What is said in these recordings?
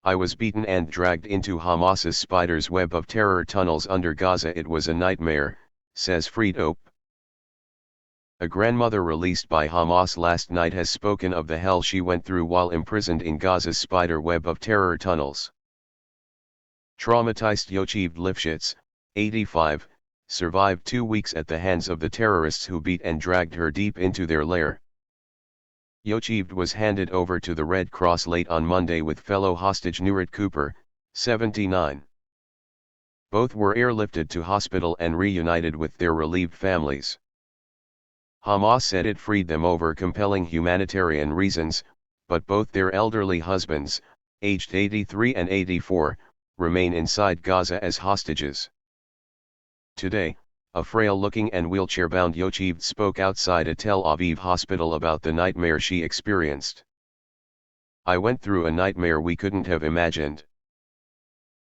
I was beaten and dragged into Hamas's spider's web of terror tunnels under Gaza. It was a nightmare, says FAITHFULL. A grandmother released by Hamas last night has spoken of the hell she went through while imprisoned in Gaza's spider web of terror tunnels. Traumatized Yocheved Lifshitz, 85, survived 2 weeks at the hands of the terrorists who beat and dragged her deep into their lair. Yocheved was handed over to the Red Cross late on Monday with fellow hostage Nurit Cooper, 79. Both were airlifted to hospital and reunited with their relieved families. Hamas said it freed them over compelling humanitarian reasons, but both their elderly husbands, aged 83 and 84, remain inside Gaza as hostages. Today, a frail-looking and wheelchair-bound Yocheved spoke outside a Tel Aviv hospital about the nightmare she experienced. "I went through a nightmare we couldn't have imagined.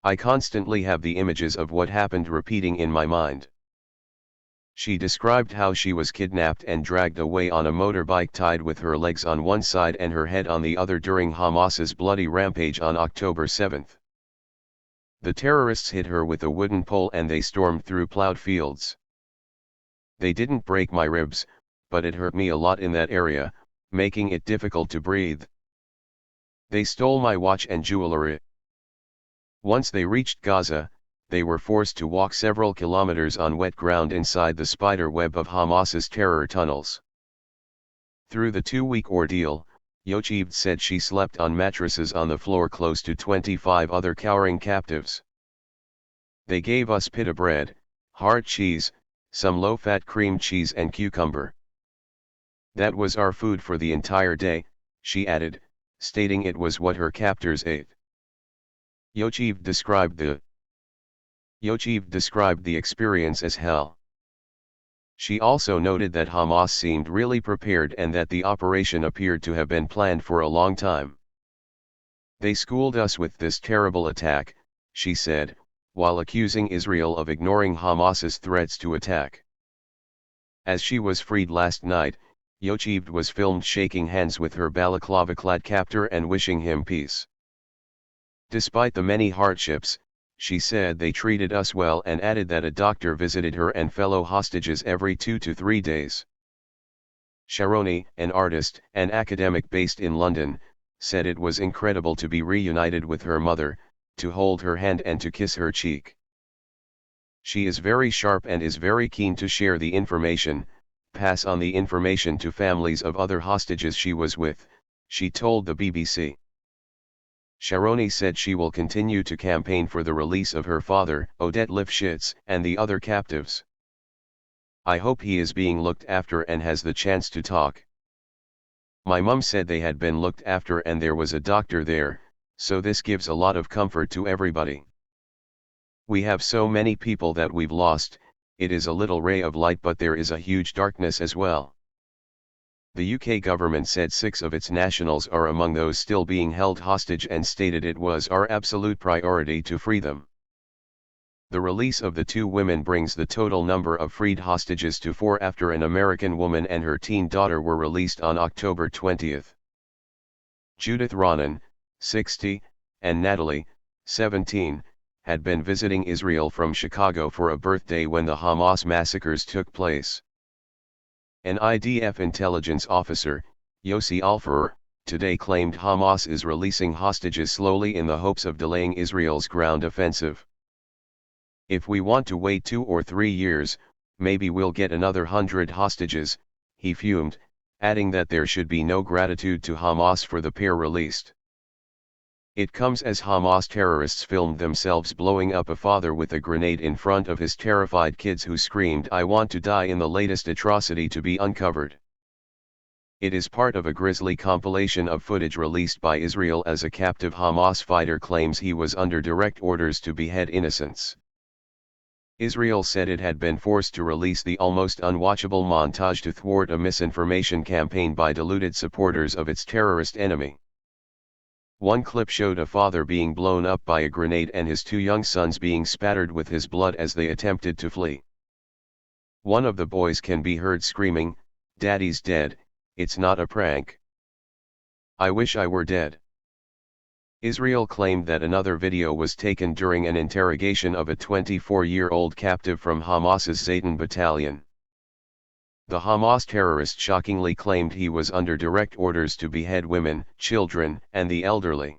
I constantly have the images of what happened repeating in my mind." She described how she was kidnapped and dragged away on a motorbike tied with her legs on one side and her head on the other during Hamas's bloody rampage on October 7. The terrorists hit her with a wooden pole and they stormed through plowed fields. "They didn't break my ribs, but it hurt me a lot in that area, making it difficult to breathe. They stole my watch and jewelry." Once they reached Gaza, they were forced to walk several kilometers on wet ground inside the spider web of Hamas's terror tunnels. Through the 2-week ordeal, Yocheved said she slept on mattresses on the floor close to 25 other cowering captives. "They gave us pita bread, hard cheese, some low-fat cream cheese and cucumber. That was our food for the entire day," she added, stating it was what her captors ate. Yocheved described the experience as hell. She also noted that Hamas seemed really prepared and that the operation appeared to have been planned for a long time. "They schooled us with this terrible attack," she said, while accusing Israel of ignoring Hamas's threats to attack. As she was freed last night, Yocheved was filmed shaking hands with her balaclava-clad captor and wishing him peace. Despite the many hardships, she said they treated us well and added that a doctor visited her and fellow hostages every 2 to 3 days. Sharoni, an artist and academic based in London, said it was incredible to be reunited with her mother, to hold her hand and to kiss her cheek. "She is very sharp and is very keen to share the information, pass on the information to families of other hostages she was with," she told the BBC. Sharoni said she will continue to campaign for the release of her father, Odette Lifshitz, and the other captives. "I hope he is being looked after and has the chance to talk. My mum said they had been looked after and there was a doctor there, so this gives a lot of comfort to everybody. We have so many people that we've lost, it is a little ray of light but there is a huge darkness as well." The UK government said 6 of its nationals are among those still being held hostage and stated it was our absolute priority to free them. The release of the 2 women brings the total number of freed hostages to 4 after an American woman and her teen daughter were released on October 20. Judith Ronan, 60, and Natalie, 17, had been visiting Israel from Chicago for a birthday when the Hamas massacres took place. An IDF intelligence officer, Yossi Alfer, today claimed Hamas is releasing hostages slowly in the hopes of delaying Israel's ground offensive. "If we want to wait 2 or 3 years, maybe we'll get another 100 hostages," he fumed, adding that there should be no gratitude to Hamas for the pair released. It comes as Hamas terrorists filmed themselves blowing up a father with a grenade in front of his terrified kids who screamed "I want to die" in the latest atrocity to be uncovered. It is part of a grisly compilation of footage released by Israel as a captive Hamas fighter claims he was under direct orders to behead innocents. Israel said it had been forced to release the almost unwatchable montage to thwart a misinformation campaign by deluded supporters of its terrorist enemy. One clip showed a father being blown up by a grenade and his 2 young sons being spattered with his blood as they attempted to flee. One of the boys can be heard screaming, "Daddy's dead, it's not a prank. I wish I were dead." Israel claimed that another video was taken during an interrogation of a 24-year-old captive from Hamas's Zaytan battalion. The Hamas terrorist shockingly claimed he was under direct orders to behead women, children, and the elderly.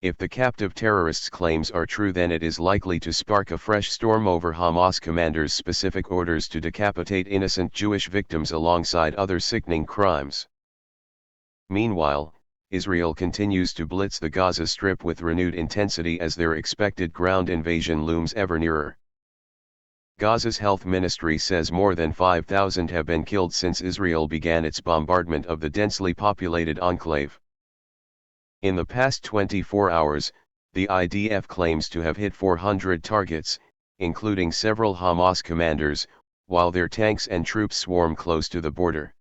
If the captive terrorist's claims are true, then it is likely to spark a fresh storm over Hamas commanders' specific orders to decapitate innocent Jewish victims alongside other sickening crimes. Meanwhile, Israel continues to blitz the Gaza Strip with renewed intensity as their expected ground invasion looms ever nearer. Gaza's health ministry says more than 5,000 have been killed since Israel began its bombardment of the densely populated enclave. In the past 24 hours, the IDF claims to have hit 400 targets, including several Hamas commanders, while their tanks and troops swarm close to the border.